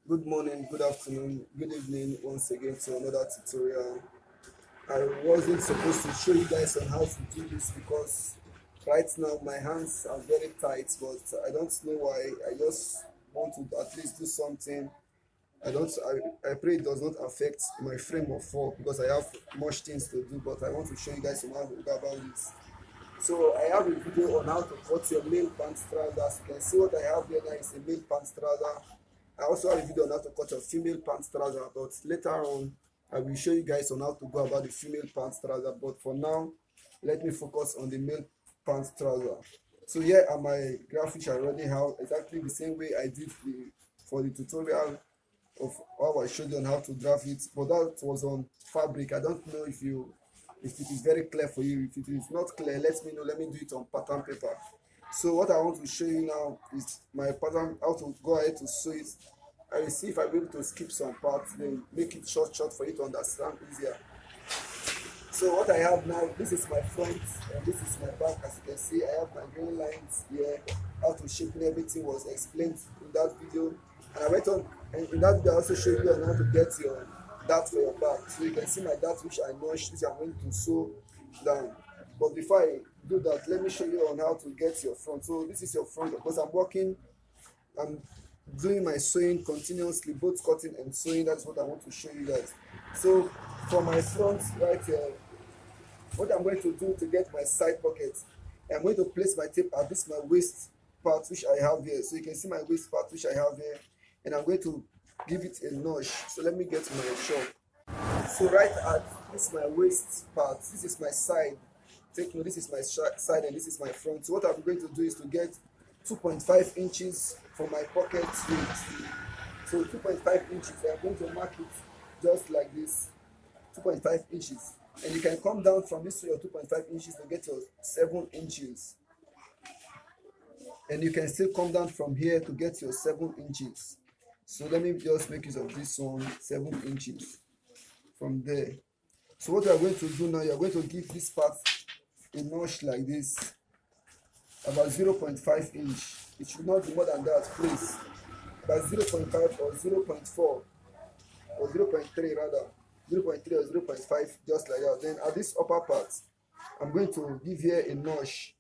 Good morning, good afternoon, good evening once again to another tutorial. I wasn't supposed to show you guys on how to do this because right now my hands are very tight, but I don't know why. I just want to at least do something. I pray it does not affect my frame of work because I have much things to do, but I want to show you guys on how to go about this. So I have a video on how to cut your male pants trousers. You can see what I have here now is a male pants trouser. I also have a video on how to cut a female pants trouser, but later on I will show you guys on how to go about the female pants trouser. But for now, let me focus on the male pants trouser. So here are my graphics I already have exactly the same way I did for the tutorial of how I showed you on how to draft it, but that was on fabric. I don't know if it is very clear for you. If it is not clear, let me know. Let me do it on pattern paper. So what I want to show you now is my pattern, how to go ahead to sew it. I will see if I'm able to skip some parts, then make it short for you to understand easier. So what I have now, this is my front and this is my back. As you can see, I have my green lines here. How to shape and everything was explained in that video. And I went on, and in that video I also showed you on how to get your dart for your back. So you can see my dart which I notched, which I'm going to sew down. But before I do that, let me show you on how to get your front. So this is your front because I'm doing my sewing continuously, both cutting and sewing. That's what I want to show you guys. So for my front right here, what I'm going to do to get my side pocket, I'm going to place my tape at this my waist part which I have here. So you can see my waist part which I have here, and I'm going to give it a notch. So let me get my shop. So right at this my waist part, this is my side. Take note, this is my side and this is my front. So what I'm going to do is to get 2.5 inches for my pocket width. So 2.5 inches, I'm going to mark it just like this, 2.5 inches. And you can come down from this to your 2.5 inches to get your 7 inches. And you can still come down from here to get your 7 inches. So let me just make use of this one, 7 inches from there. So what you are going to do now, you are going to give this part a notch like this, about 0.5 inch. It should not be more than that, please. About 0.5 or 0.4 or 0.3 rather. 0.3 or 0.5, just like that. Then at this upper part, I'm going to give here a notch.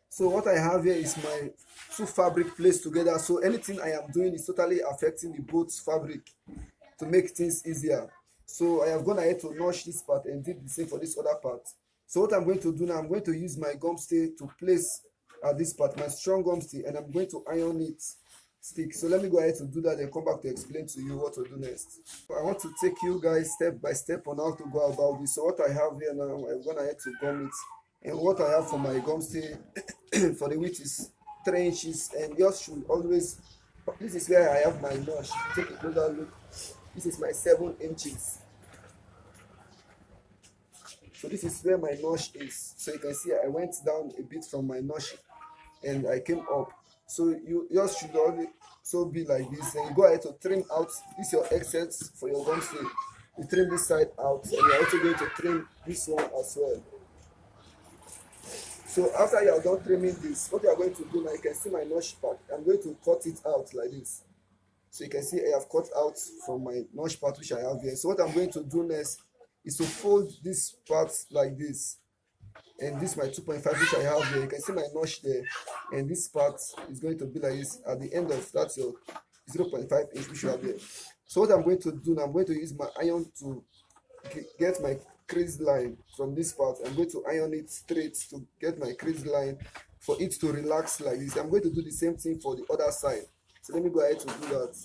So what I have here is my two fabric placed together. So anything I am doing is totally affecting the both fabric to make things easier. So I have gone ahead to notch this part and did the same for this other part. So what I'm going to do now, I'm going to use my gum stay to place at this part, my strong gum stay, and I'm going to iron it stick. So let me go ahead to do that and come back to explain to you what to do next. So I want to take you guys step by step on how to go about this. So what I have here now, I've gone ahead to gum it, and what I have for my gum stay for the width is 3 inches, and yours should always, this is where I have my notch. Take a closer look. This is my 7 inches. So this is where my notch is. So you can see I went down a bit from my notch and I came up. So yours should also be like this. And you go ahead to trim out this your excess for your gum stay. You trim this side out, and you're also going to trim this one as well. So after you are done trimming this, what you are going to do now, you can see my notch part. I'm going to cut it out like this. So you can see I have cut out from my notch part which I have here. So what I'm going to do next is to fold this part like this, and this my 2.5 which I have here. You can see my notch there, and this part is going to be like this at the end of that your 0.5 inch which you have here. So what I'm going to do now, I'm going to use my iron to get my crease line from this part. I'm going to iron it straight to get my crease line for it to relax like this. I'm going to do the same thing for the other side. So let me go ahead to do that.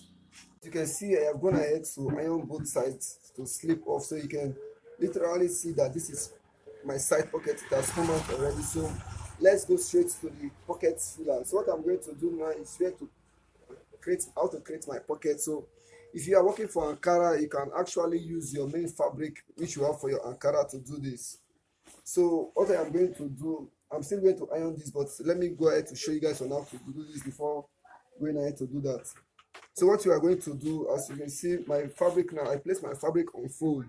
You can see I have gone ahead to iron both sides to slip off, so you can literally see that this is my side pocket. It has come out already. So let's go straight to the pocket filler. So what I'm going to do now is where to create, how to create my pocket. So if you are working for Ankara, you can actually use your main fabric which you have for your Ankara to do this. So what I am going to do, I'm still going to iron this, but let me go ahead to show you guys on how to do this before going ahead to do that. So what you are going to do, as you can see my fabric now, I place my fabric on fold.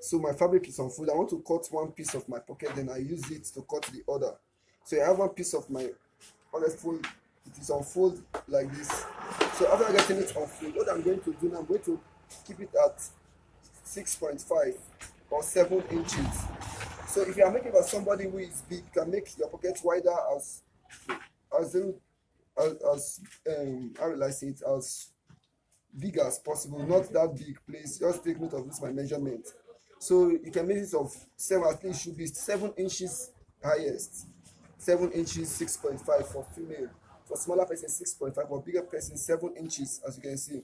So my fabric is on fold. I want to cut one piece of my pocket, then I use it to cut the other. So I have one piece of my other fold it is unfold like this. So after getting it unfold, what I'm going to do now, I'm going to keep it at 6.5 or 7 inches. So if you are making for somebody who is big, you can make your pocket wider as in, as how will I say it, as big as possible, not that big, please. Just take note of this, my measurement. So you can make it of 7, at least should be 7 inches highest. 7 inches, 6.5 for female. For smaller person, 6.5. For bigger person, 7 inches, as you can see.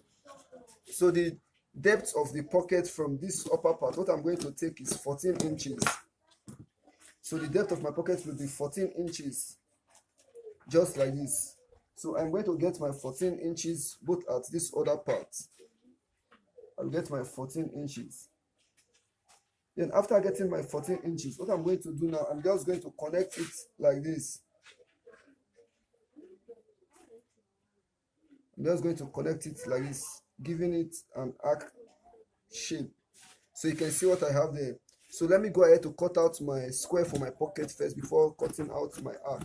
So the depth of the pocket from this upper part, what I'm going to take is 14 inches. So the depth of my pocket will be 14 inches, just like this. So I'm going to get my 14 inches both at this other part. I'll get my 14 inches. Then after getting my 14 inches, what I'm going to do now, I'm just going to connect it like this. I'm just going to connect it like this, giving it an arc shape. So you can see what I have there. So let me go ahead to cut out my square for my pocket first before cutting out my arc.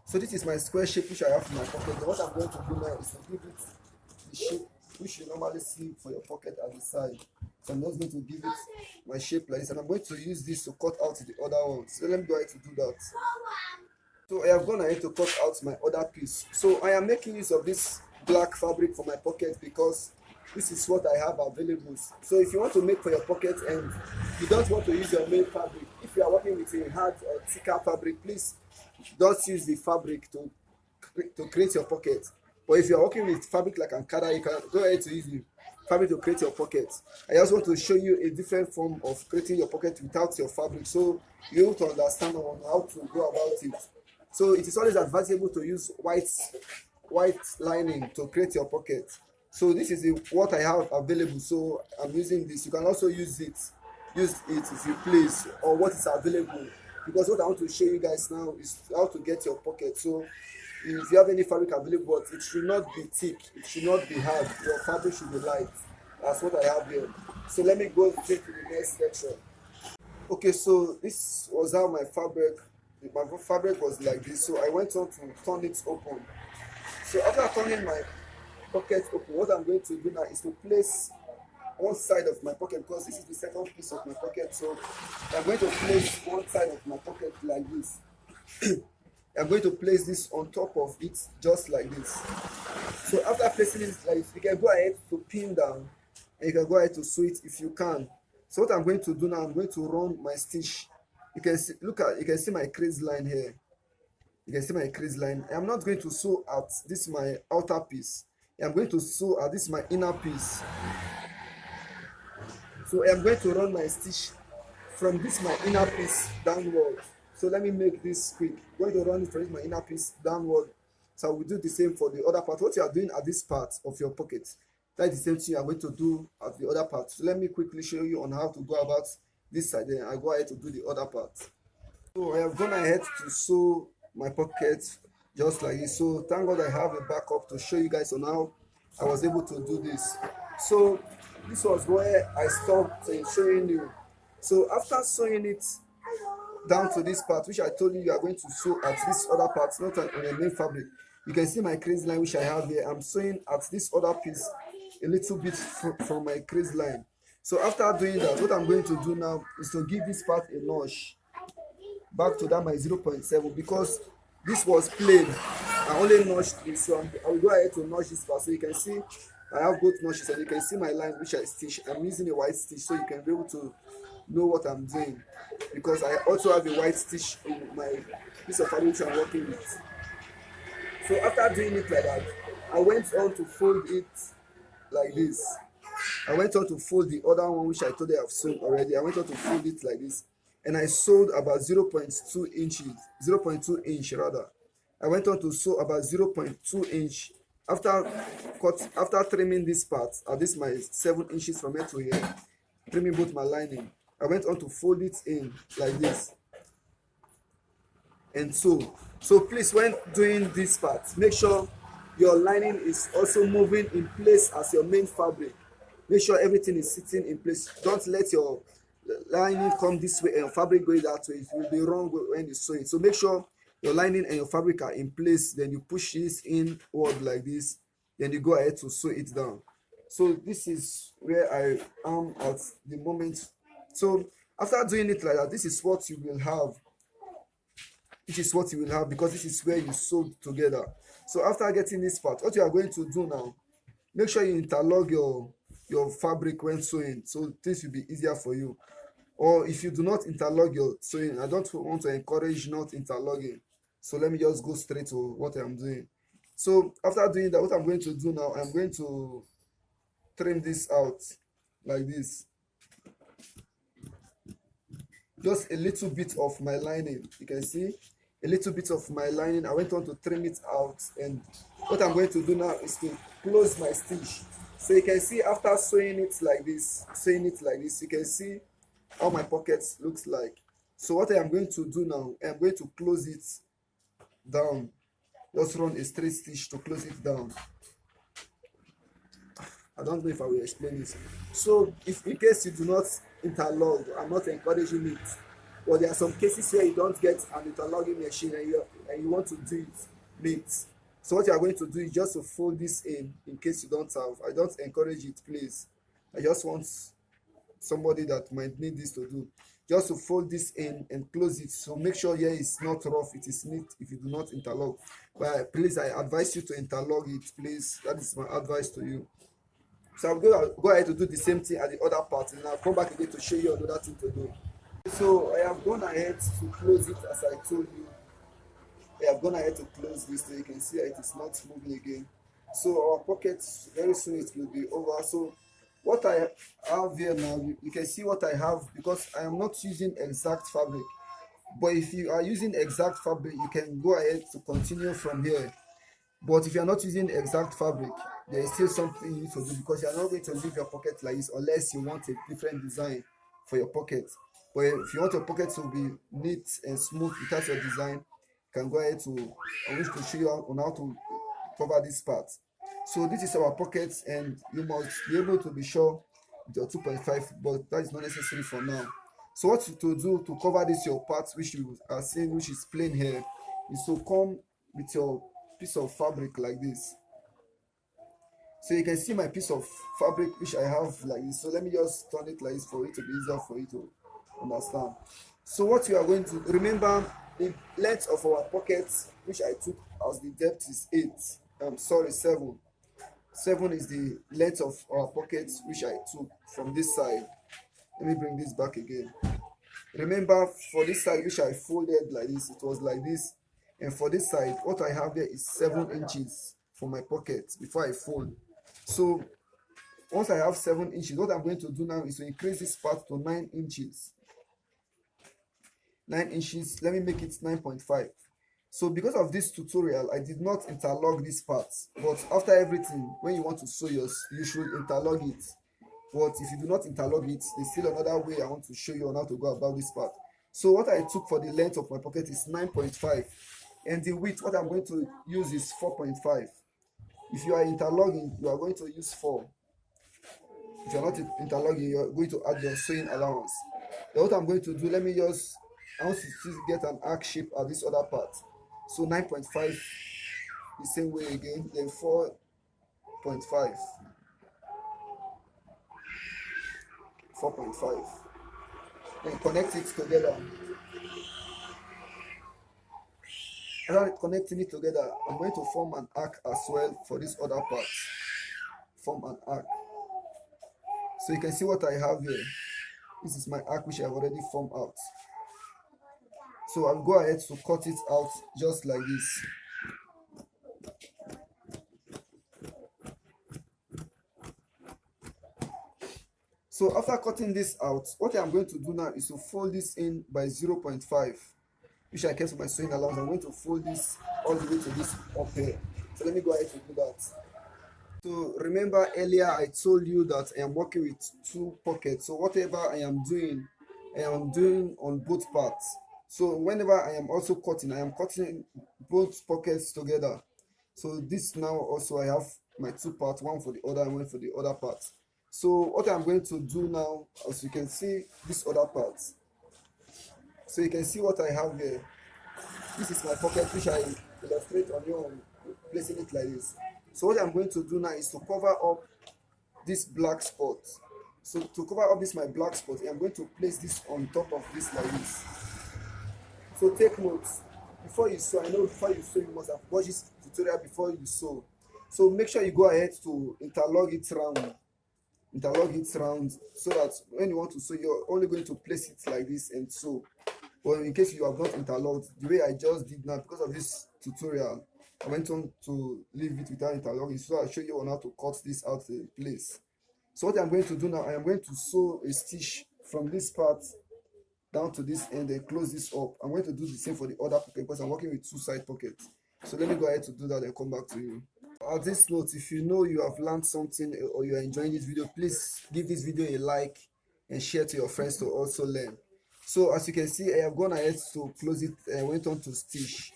So this is my square shape which I have in my pocket. And what I'm going to do now is to give it the shape which you normally see for your pocket at the side. So I'm just going to give it my shape like this, and I'm going to use this to cut out the other one. So let me go ahead to do that. So I have gone ahead to cut out my other piece. So I am making use of this black fabric for my pocket because this is what I have available. So if you want to make for your pocket and you don't want to use your main fabric, if you are working with a hard or thicker fabric, please don't use the fabric to create your pocket. But if you are working with fabric like Ankara, you can go ahead to use the fabric to create your pocket. I also want to show you a different form of creating your pocket without your fabric, so you have to understand on how to go about it. So it is always advisable to use white lining to create your pocket. So this is what I have available, so I'm using this. You can also use it if you please, or what is available, because what I want to show you guys now is how to get your pocket. So if you have any fabric available, but it should not be thick, it should not be hard, your fabric should be light. That's what I have here. So let me go straight to the next section. Okay, so this was how my fabric was like this. So I went on to turn it open. So after turning my pocket open, what I'm going to do now is to place one side of my pocket, because this is the second piece of my pocket. So I'm going to place one side of my pocket like this. I'm going to place this on top of it, just like this. So after placing it like this, you can go ahead to pin down, and you can go ahead to sew it if you can. So what I'm going to do now, I'm going to run my stitch. You can see, you can see my crease line here. You can see my crease line. I'm not going to sew at this my outer piece. I'm going to sew at this my inner piece. So I'm going to run my stitch from this my inner piece downward. So let me make this quick. I'm going to run it from my inner piece downward. So we do the same for the other part. What you are doing at this part of your pocket, that's the same thing you are going to do at the other part. So let me quickly show you on how to go about this side. Then I go ahead to do the other part. So I have gone ahead to sew my pocket just like this. So thank God I have a backup to show you guys on how I was able to do this. So this was where I stopped showing you. So after sewing it down to this part, which I told you are going to sew at this other part, not on the main fabric, you can see my crease line which I have here. I'm sewing at this other piece a little bit from my crease line. So after doing that, what I'm going to do now is to give this part a notch back to that my 0.7, because this was plain. I only notched this, so I will go ahead to notch this part. So you can see I have both notches, and you can see my line which I stitch. I'm using a white stitch so you can be able to know what I'm doing, because I also have a white stitch in my piece of fabric which I'm working with. So after doing it like that, I went on to fold it like this. I went on to fold the other one which I told you I've sewn already. I went on to fold it like this, and I sewed about 0.2 inches, 0.2 inch rather. I went on to sew about 0.2 inch. After trimming this part, this my 7 inches from here to here, trimming both my lining, I went on to fold it in like this. And so please, when doing this part, make sure your lining is also moving in place as your main fabric. Make sure everything is sitting in place. Don't let your lining come this way and your fabric going that way, it will be wrong when you sew it. So make sure your lining and your fabric are in place, then you push this inward like this, then you go ahead to sew it down. So this is where I am at the moment. So after doing it like that, this is what you will have. This is what you will have because this is where you sewed together. So after getting this part, what you are going to do now, make sure you interlock your fabric when sewing, so this will be easier for you. Or if you do not interlock your sewing, I don't want to encourage not interlocking, so let me just go straight to what I'm doing. So after doing that, what I'm going to do now, I'm going to trim this out like this. Just a little bit of my lining, you can see a little bit of my lining. I went on to trim it out, and what I'm going to do now is to close my stitch. So you can see after sewing it like this, you can see how my pockets looks like. So what I am going to do now, I'm going to close it down. Just run a straight stitch to close it down. I don't know if I will explain this. So if in case you do not interlock, I'm not encouraging it, but there are some cases where you don't get an interlocking machine and you want to do it neat. So what you are going to do is just to fold this in case you don't have. I don't encourage it, please. I just want somebody that might need this to do, just to fold this in and close it. So make sure here it's not rough, it is neat if you do not interlock. But please, I advise you to interlock it, please. That is my advice to you. So I'm going to go ahead to do the same thing at the other part, and I'll come back again to show you another thing to do. So I have gone ahead to close it as I told you. I have gone ahead to close this, so you can see it is not moving again. So our pockets, very soon it will be over. So what I have here now, you can see what I have, because I am not using exact fabric. But if you are using exact fabric, you can go ahead to continue from here. But if you are not using exact fabric, there is still something you need to do, because you are not going to leave your pocket like this unless you want a different design for your pocket. But if you want your pocket to be neat and smooth without your design, you can go ahead to, I wish to show you on how to cover this part. So this is our pocket, and you must be able to be sure with your 2.5, but that is not necessary for now. So what to do to cover this your part, which you are seeing, which is plain here, is to come with your piece of fabric like this. So you can see my piece of fabric which I have like this. So let me just turn it like this for it to be easier for you to understand. So what you are going to remember, the length of our pockets which I took as the depth is 7. 7 is the length of our pockets which I took from this side. Let me bring this back again. Remember, for this side which I folded like this, it was like this. And for this side, what I have here is 7 inches for my pocket before I fold. So once I have 7 inches, what I'm going to do now is to increase this part to 9 inches. 9 inches, let me make it 9.5. So because of this tutorial, I did not interlock this part. But after everything, when you want to sew yours, you should interlock it. But if you do not interlock it, there's still another way I want to show you on how to go about this part. So what I took for the length of my pocket is 9.5. And the width, what I'm going to use is 4.5. If you are interlocking, you are going to use 4. If you are not interlocking, you are going to add your sewing allowance. Then what I'm going to do, I want to still get an arc shape at this other part. So 9.5, the same way again, then 4.5. 4.5. Then connect it together. After connecting it together, I'm going to form an arc as well for this other part. Form an arc. So you can see what I have here. This is my arc which I have already formed out. So I'll go ahead to cut it out just like this. So after cutting this out, what I'm going to do now is to fold this in by 0.5, which I kept for my sewing allowance. I'm going to fold this all the way to this up here. So let me go ahead to do that. So remember earlier I told you that I am working with 2 pockets. So whatever I am doing on both parts. So whenever I am also cutting, I am cutting both pockets together. So this now also I have my 2 parts, one for the other and one for the other part. So what I'm going to do now, as you can see this other part, so you can see what I have here. This is my pocket, which I illustrate on your placing it like this. So what I'm going to do now is to cover up this black spot. So to cover up this my black spot, I'm going to place this on top of this like this. So take notes before you sew. I know before you sew you must have watched this tutorial before you sew. So make sure you go ahead to interlock it round so that when you want to sew, you're only going to place it like this and sew. But in case you have not interlocked the way I just did now, because of this tutorial I went on to leave it without interlocking, so I'll show you on how to cut this out in place. So what I'm going to do now, I am going to sew a stitch from this part down to this end and close this up. I'm going to do the same for the other pocket because I'm working with two side pockets. So let me go ahead to do that and come back to you. At this note, if you know you have learned something or you are enjoying this video, please give this video a like and share to your friends to also learn. So as you can see, I have gone ahead to close it and went on to stitch.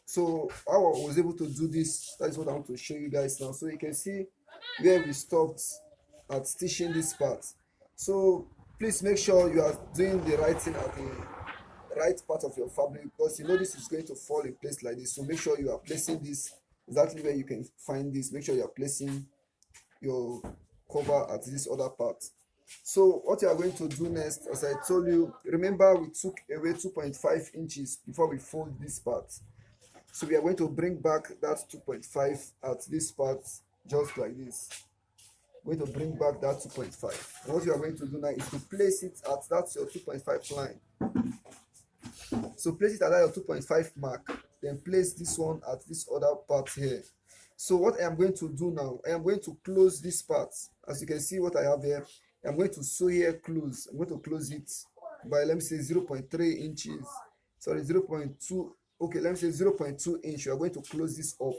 So how I was able to do this, that is what I want to show you guys now. So you can see where we stopped at stitching this part. So please make sure you are doing the right thing at the right part of your fabric, because you know this is going to fall in place like this. So make sure you are placing this exactly where you can find this. Make sure you are placing your cover at this other part. So what you are going to do next, as I told you, remember we took away 2.5 inches before we fold this part. So we are going to bring back that 2.5 at this part, just like this. We're going to bring back that 2.5. And what you are going to do now is to place it at that's your 2.5 line. So place it at that your 2.5 mark, then place this one at this other part here. So what I am going to do now, I am going to close this part. As you can see what I have here, I'm going to sew here close. I'm going to close it by, let me say, 0.3 inches. Sorry, 0.2. Okay, let me say 0.2 inch. You are going to close this up.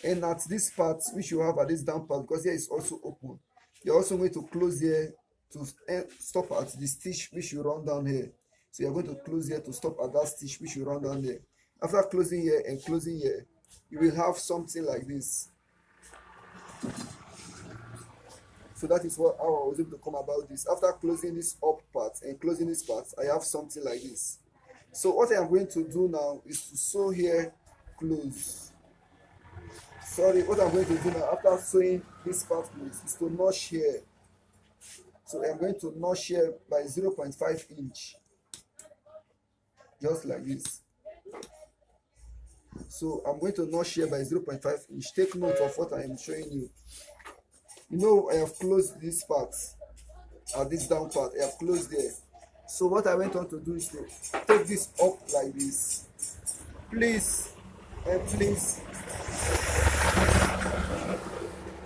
And at this part, which you have at this down part, because here is also open, you're also going to close here to stop at the stitch which you run down here. So you're going to close here to stop at that stitch which you run down there. After closing here and closing here, you will have something like this. So that is how I was able to come about this. After closing this up part and closing this part, I have something like this. So what I am going to do now is to sew here close. Sorry, what I'm going to do now after sewing this part close is to notch here. So I'm going to notch here by 0.5 inch. Just like this. So I'm going to notch here by 0.5 inch. Take note of what I am showing you. You know I have closed this part at this down part. I have closed there. So what I went on to do is to take this up like this. Please, and please,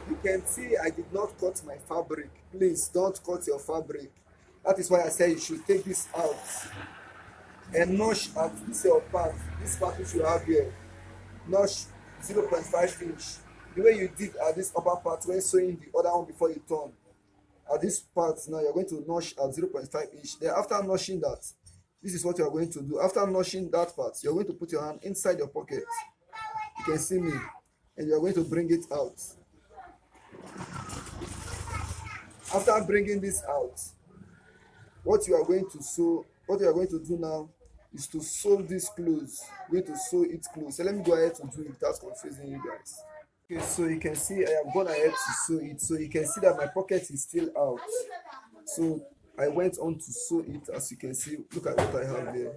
you can see I did not cut my fabric. Please don't cut your fabric. That is why I say you should take this out and notch at this your part, this part which you have here. Notch 0.5 inch. The way you did at this upper part when sewing the other one before you turn. At this part now you're going to notch at 0.5 inch. Then after notching that, this is what you are going to do. After notching that part, you're going to put your hand inside your pocket. You can see me, and you're going to bring it out. After bringing this out, what you are going to sew, what you are going to do now is to sew this close. You're going to sew it close. So let me go ahead to do it without confusing you guys. Okay, so you can see I have gone ahead to sew it. So you can see that my pocket is still out. So I went on to sew it. As you can see, look at what I have there.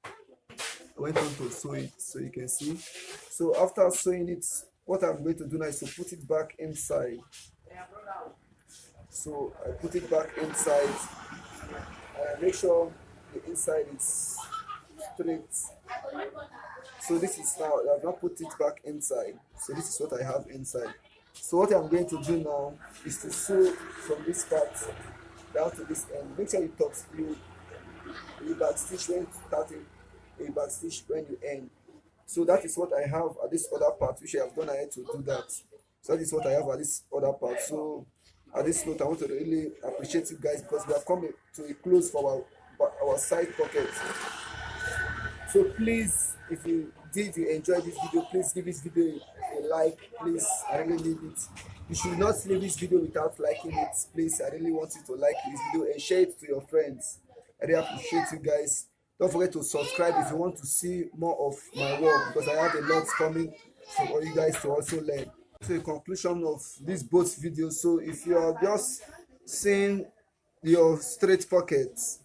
I went on to sew it, so you can see. So after sewing it, what I'm going to do now is to put it back inside. So I put it back inside. Make sure the inside is straight. So this is now, I have not put it back inside. So this is what I have inside. So what I'm going to do now is to sew from this part down to this end. Make sure you you back stitch when starting, you back stitch when you end. So that is what I have at this other part, which I have gone ahead to do that. So that is what I have at this other part. So at this note, I want to really appreciate you guys because we have come to a close for our side pocket. So please, if you enjoyed this video, please give this video a like. Please, I really need it. You should not leave this video without liking it. Please, I really want you to like this video and share it to your friends. I really appreciate you guys. Don't forget to subscribe if you want to see more of my work, because I have a lot coming for you guys to also learn. To a conclusion of this both videos. So if you are just seeing your straight pockets,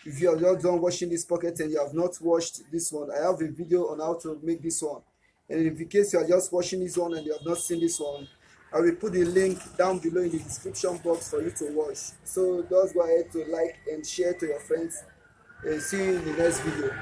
if you are just done washing this pocket and you have not washed this one, I have a video on how to make this one. And in case you are just watching this one and you have not seen this one, I will put the link down below in the description box for you to watch. So just go ahead to like and share to your friends, and see you in the next video.